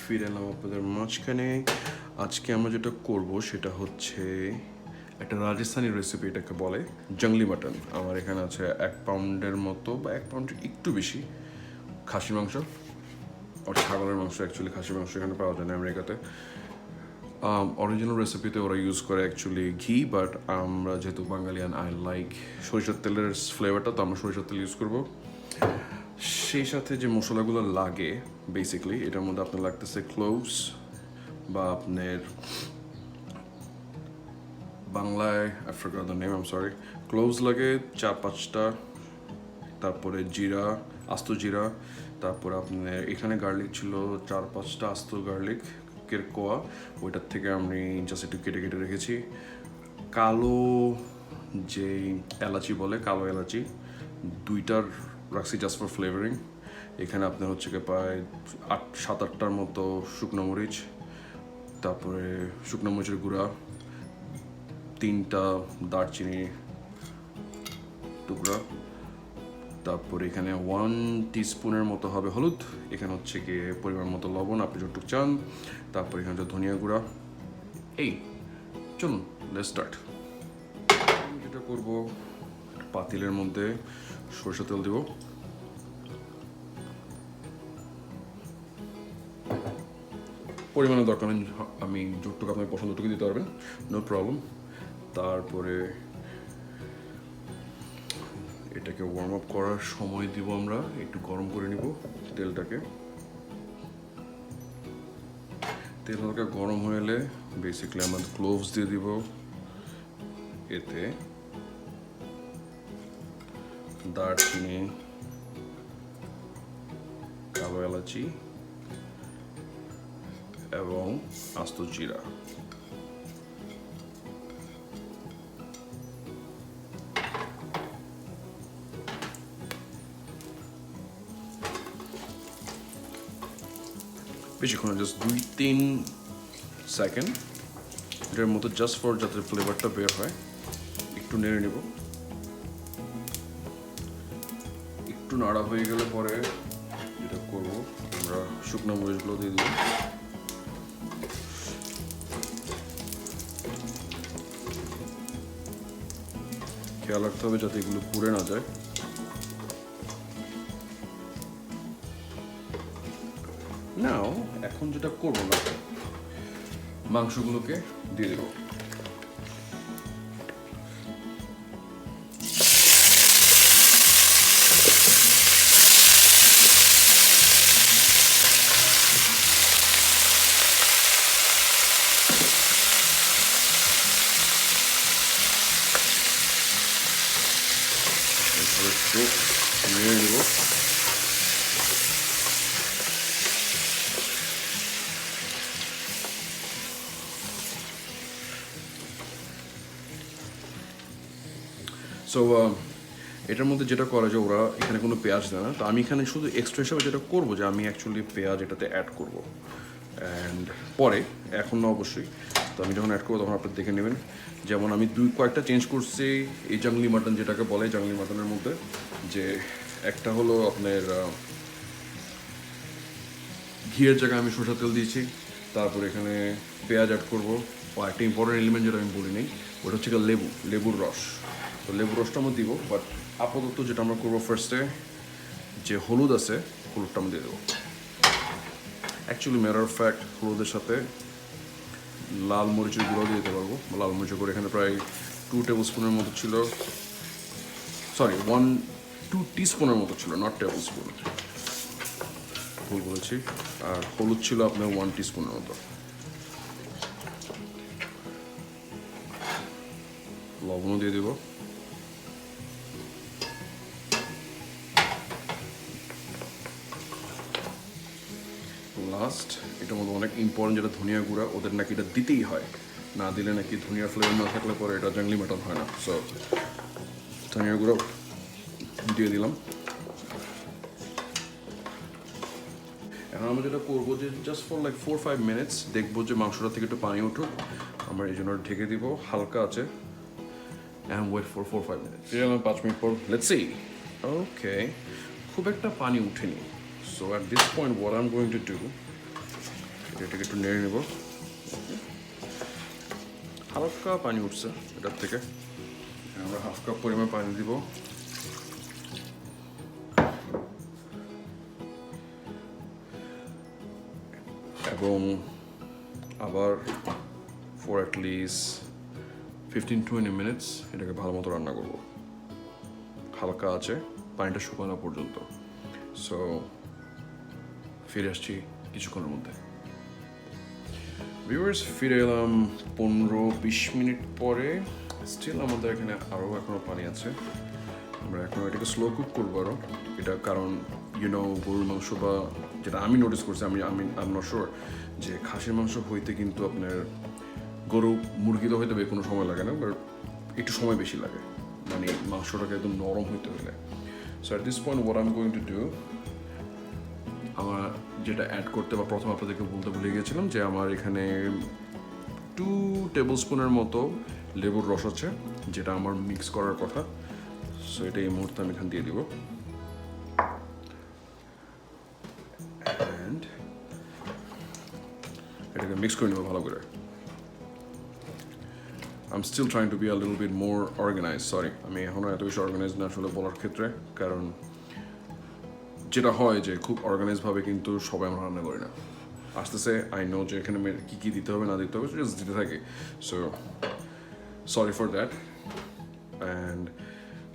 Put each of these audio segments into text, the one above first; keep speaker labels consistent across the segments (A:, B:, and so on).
A: ফিরে এলাম আপনাদের মাঝখানে। আজকে আমরা যেটা করব সেটা হচ্ছে একটা রাজস্থানি রেসিপি, এটাকে বলে জংলি মাটন। আমার এখানে আছে 1 পাউন্ডের মতো বা 1 পাউন্ডের একটু বেশি খাসির মাংস, আর ছাগলের মাংস। অ্যাকচুয়ালি খাসির মাংস এখানে পাওয়া যায় না আমেরিকাতে। অরিজিনাল রেসিপিতে ওরা ইউজ করে অ্যাকচুয়ালি ঘি, বাট আমরা যেহেতু বাঙালিয়ান, আই লাইক সরিষার তেলের ফ্লেভারটা, তো আমরা সরিষার তেল ইউজ করবো। সেই সাথে যে মশলাগুলো লাগে বেসিক্যালি এটার মধ্যে আপনার লাগতেছে ক্লোভস, বা আপনার বাংলায় I forgot the name, I am sorry. Cloves লাগে 4-5টা, তারপরে জিরা, আস্ত জিরা, তারপরে আপনার এখানে গার্লিক ছিল 4-5টা আস্ত গার্লিকের কোয়া, ওইটার থেকে আমি জাস্ট একটু কেটে কেটে রেখেছি। কালো যে এলাচি বলে, কালো এলাচি 2টার রাখছি জাস্ট ফর ফ্লেভারিং। এখানে আপনার হচ্ছে কি প্রায় 7-8টার মতো শুকনো মরিচ, তারপরে শুকনো মরিচের গুঁড়া, 3টা দারচিনি টুকরা, তারপরে এখানে 1 টিস্পুনের মতো হবে হলুদ, এখানে হচ্ছে কি পরিমাণ মতো লবণ আপনি যতটুকু চান, তারপরে এখানে ধনিয়া গুঁড়া। এই চলুন লেটস স্টার্ট। যেটা করবো, পাতিলের মধ্যে সরষে তেল দিব। পরিমাণে দরকার আমি যতটুকু আপনার পছন্দটুকু দিতে পারবেন, নো প্রবলেম। তারপরে এটাকে ওয়ার্ম আপ করার সময় দিব, আমরা একটু গরম করে নিব তেলটাকে। তেল হালকা গরম হয়ে এলে বেসিক্যালি আমরা ক্লোভস দিয়ে দিব, এতে দারচিনি, কালো এলাচি এবং আস্ত জিরা। বেশিক্ষণ জাস্ট 2-3 সেকেন্ড এটার মতো, জাস্ট ফর যাতে ফ্লেভারটা বের হয়। একটু নেড়ে নিব। একটু নাড়া হয়ে গেলে পরে যেটা করব, আমরা শুকনো মরিচগুলো দিয়ে দিব। খেয়াল রাখতে হবে যাতে এগুলো পুড়ে না যায়। নাও এখন যেটা করবো না, মাংসগুলোকে দিয়ে দেবো। একটু নেড়ে নেব। সো এটার মধ্যে যেটা করা যায়, ওরা এখানে কোনো পেঁয়াজ দেয় না, তো আমি এখানে শুধু এক্সট্রা হিসাবে যেটা করবো যে আমি অ্যাকচুয়ালি পেঁয়াজ এটাতে অ্যাড করবো অ্যান্ড পরে, এখন না অবশ্যই। তো আমি যখন অ্যাড করবো তখন আপনারা দেখে নেবেন। যেমন আমি কয়েকটা চেঞ্জ করছি এই জংলি মাটন যেটাকে বলে, জংলি মাটনের মধ্যে যে একটা হলো আপনার ঘিয়ের জায়গায় আমি সরষের তেল দিয়েছি, তারপর এখানে পেঁয়াজ অ্যাড করবো। আর একটা ইম্পর্টেন্ট এলিমেন্ট যেটা আমি বলি নেই, ওটা হচ্ছে লেবুর রস। তো লেবুর রসটা আমরা দিব, বাট আপাতত যেটা আমরা করবো ফার্স্টে, যে হলুদ আছে হলুদটা আমরা দিয়ে দেবো। অ্যাকচুয়ালি ম্যাটার অফ ফ্যাক্ট হলুদের সাথে লাল মরিচের গুঁড়ো দিয়ে দিতে পারবো। লাল মরিচের গুঁড়ো এখানে প্রায় 2 টেবিল স্পুনের মতো ছিল, সরি 2 টিস্পুনের মতো ছিল, নট টেবিল স্পুন, ভুল বলেছি। আর হলুদ ছিল আপনার 1 টিস্পুনের মতো। লবণও দিয়ে দেব। লাস্ট এটার মধ্যে অনেক ইম্পর্টেন্ট যেটা ধনিয়া গুঁড়া, ওদের নাকি এটা দিতেই হয়, না দিলে নাকি ধনিয়া ফ্লেভার না থাকলে পরে এটা জংলি মাটন হয় না। সো ধনিয়া গুঁড়ো দিয়ে দিলাম। এখন আমরা যেটা করবো যে জাস্ট ফর লাইক 4-5 মিনিটস দেখবো যে মাংসটা থেকে একটু পানি উঠুক, আমরা এই জন্য ঢেকে দিব হালকা আছে, and wait for 4-5 minutes. ফিরে এলাম 5 মিনিট পর, let's see. Okay, খুব একটা পানি উঠেনি। So at this point what I'm going to do, এটাকে একটু নেড়ে নেব। হালকা পানি উঠছে এটার থেকে, আমরা হাফ কাপ পরিমাণ পানি দিব। এবং আবার ফর অ্যাটলিস্ট 15-20 মিনিটস এটাকে ভালো মতো রান্না করব, হালকা আছে পানিটা শুকানো পর্যন্ত। সো ফিরে আসছি কিছুক্ষণের মধ্যে। ভিউয়ার্স, ফিরে এলাম 15-20 মিনিট পরে। স্টিল আমাদের এখানে আরও এখনও পানি আছে। আমরা এখন এটাকে স্লো কুক করবো আরও, এটা কারণ গরুর মাংস বা যেটা আমি নোটিস করছি, আমি নট শিওর যে খাসির মাংস হইতে কিন্তু আপনার গরু মুরগি তো হইতে কোনো সময় লাগে না, বাট একটু সময় বেশি লাগে, মানে মাংসটাকে একদম নরম হইতে হলে। So at this point what I am going to do, আমার যেটা অ্যাড করতে বা প্রথম আপনাদেরকে বলতে ভুলে গিয়েছিলাম যে আমার এখানে 2 টেবিল স্পুনের মতো লেবুর রস আছে, যেটা আমার মিক্স করার কথা। সো এটা এই মুহূর্তে আমি এখান দিয়ে দিব। অ্যান্ড এটাকে মিক্স করে নেবো ভালো করে। I'm still trying to be a little bit more organized, sorry, আমি এখনও এত বেশি অর্গানাইজড না আসলে বলার ক্ষেত্রে, কারণ যেটা হয় যে খুব অর্গানাইজভাবে কিন্তু সবাই আমরা রান্না করি না। আস্তে আই নো যে এখানে কী কী দিতে হবে না দিতে হবে জাস্ট দিতে থাকি। So sorry for that. And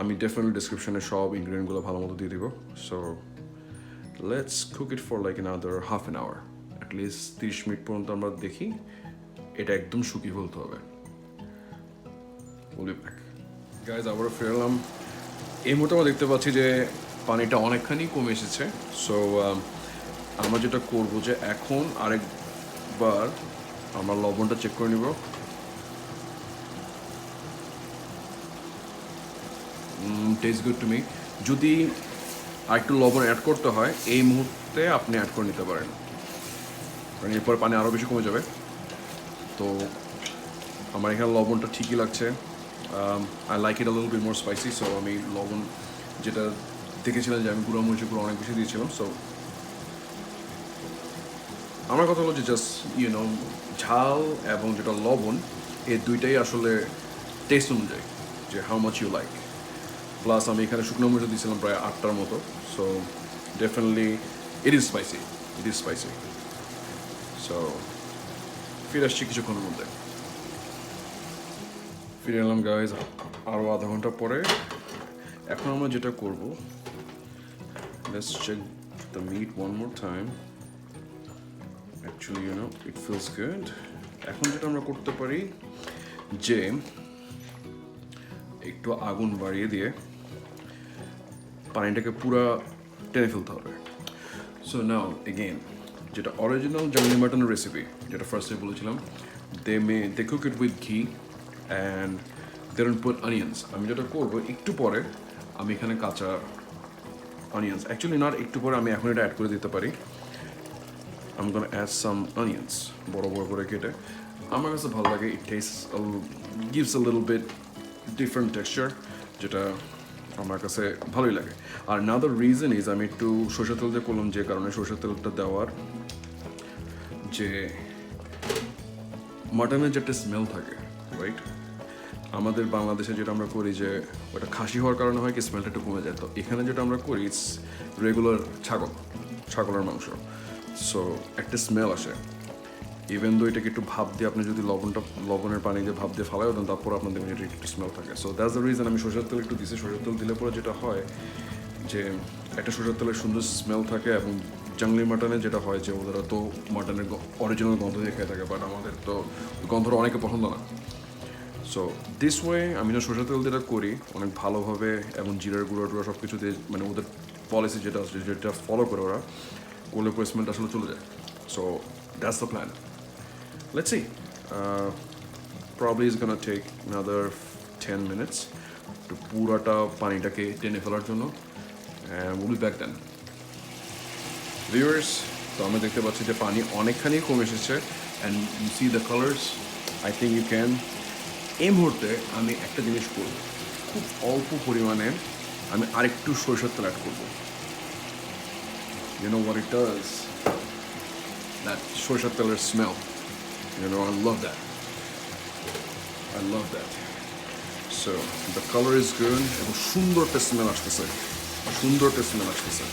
A: আমি ডেফিনেটলি ডিসক্রিপশনে সব ইনগ্রিডিয়েন্টগুলো ভালো মতো দিয়ে দিব। So let's cook it for like another half an hour, at least 30 minute পর্যন্ত আমরা দেখি এটা একদম শুকিয়ে ফেলতে হবে। We'll be back. Guys, আবার ফিরলাম। এই মুহূর্তে আমরা দেখতে পাচ্ছি যে পানিটা অনেকখানি কমে এসেছে। সো আমরা যেটা করবো যে এখন আরেকবার আমরা লবণটা চেক করে নিব। Taste good to me. যদি আরেকটু লবণ অ্যাড করতে হয় এই মুহূর্তে আপনি অ্যাড করে নিতে পারেন, কারণ এরপর পানি আরও বেশি কমে যাবে। তো আমার এখানে লবণটা ঠিকই লাগছে। I like it a little bit more spicy. So আমি লবণ যেটা দেখেছিলাম যে আমি গুঁড়ো মরিচের গুঁড়ো অনেক বেশি দিয়েছিলাম। সো আমার কথা হলো যে জাস্ট ঝাল এবং যেটা লবণ এই দুইটাই আসলে টেস্ট অনুযায়ী যে how much you like. Plus আমি এখানে শুকনো মরিচ দিয়েছিলাম প্রায় 8টার মতো। So definitely it is spicy. So ফিরে আসছি কিছুক্ষণের মধ্যে। ফিরে এলাম গাইজ আরও আধা ঘন্টা পরে। এখন আমরা যেটা করবো, let's check the meat one more time. Actually it feels good. এখন যেটা আমরা করতে পারি যে একটু আগুন বাড়িয়ে দিয়ে পানিটাকে পুরা টেনে ফেলতে হবে। সো নাও এগেইন, যেটা অরিজিনাল জংলি মাটনের রেসিপি, যেটা ফার্স্টে বলেছিলাম, they cook it with ghee and they don't put onions. আমি যেটা করবো একটু পরে আমি এখানে কাঁচা অনিয়ন্স, অ্যাকচুয়ালি নট একটু পরে, আমি এখন এটা অ্যাড করে দিতে পারি। I'm gonna add some onions, বড় বড় করে কেটে। আমার কাছে ভালো লাগে, it tastes gives a little bit different texture, যেটা আমার কাছে ভালোই লাগে। আর another reason is আমি একটু সরষের তেল দিয়ে করলাম, যে কারণে সরষের তেলটা দেওয়ার যে মাটনের যে একটা স্মেল থাকে, রাইট, আমাদের বাংলাদেশে যেটা আমরা করি যে ওটা খাসি হওয়ার কারণে হয় কি স্মেলটা একটু কমে যায়। তো এখানে যেটা আমরা করি ইটস রেগুলার ছাগলের মাংস। সো একটা স্মেল আসে, ইভেন দো এটাকে একটু ভাপ দিয়ে আপনি যদি লবণের পানি দিয়ে ভাপ দিয়ে ফালাইও দেন, তারপর আপনার দেখবেন এটা একটু স্মেল থাকে। সো দ্যাটস দ্য রিজন আমি সরষের তেল একটু দিছি। সরষের তেল দিলে পরে যেটা হয় যে একটা সরষের তেলের সুন্দর স্মেল থাকে। এবং জংলি মাটনে যেটা হয় যে ওরা তো মাটনের অরিজিনাল গন্ধ দিয়ে খেয়ে থাকে, বাট আমাদের তো গন্ধটা অনেকে পছন্দ না। সো দিস ওয়ে আমি না সরষের তেল যেটা করি অনেক ভালোভাবে, এবং জিরার গুঁড়ো টুড়ো সব কিছু দিয়ে, মানে ওদের পলিসি যেটা আছে যেটা ফলো করে ওরা, করলে পরে স্মেলটা আসলে চলে যায়। So that's the plan. Let's see. Probably it's gonna take another 10 minutes to পুরাটা পানিটাকে টেনে ফেলার জন্য, and we'll be back then. Viewers, তো আমরা দেখতে পাচ্ছি যে পানি অনেকখানি কমে এসেছে, and you see the colors. I think you can. এই মুহূর্তে আমি একটা জিনিস করব, খুব অল্প পরিমাণে আমি আরেকটু সরষের তেল অ্যাড করব। You know what it does? that সরিষার তেলের smell. You know, I love that. I love that. So the color is good. এবং সুন্দর একটা smell আসতেছে। সুন্দর একটা smell আসতেছে।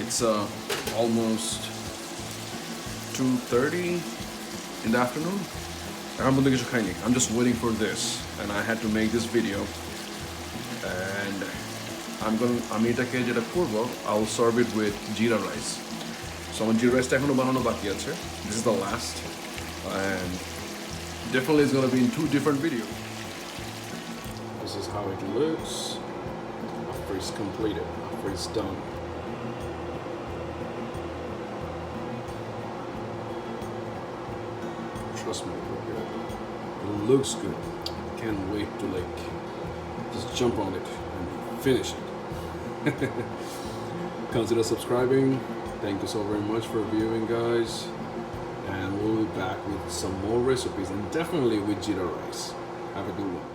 A: It's almost 2:30 in the afternoon. এখন পর্যন্ত কিছু খাইনি। I'm just waiting for this, and I had to make this video. And আমি এটাকে যেটা করবো, I'll serve it with jeera rice. So আমার jeera rice টা এখনো বানানো বাকি আছে. This is the last, and definitely it's gonna be in 2 different videos. This is how it looks after it's completed, after it's done. Trust me, it looks good. Can't wait to just jump on it and finish it. Consider subscribing. Thank you so very much for viewing, guys, and we'll be back with some more recipes, and definitely with jeera rice. Have a good one.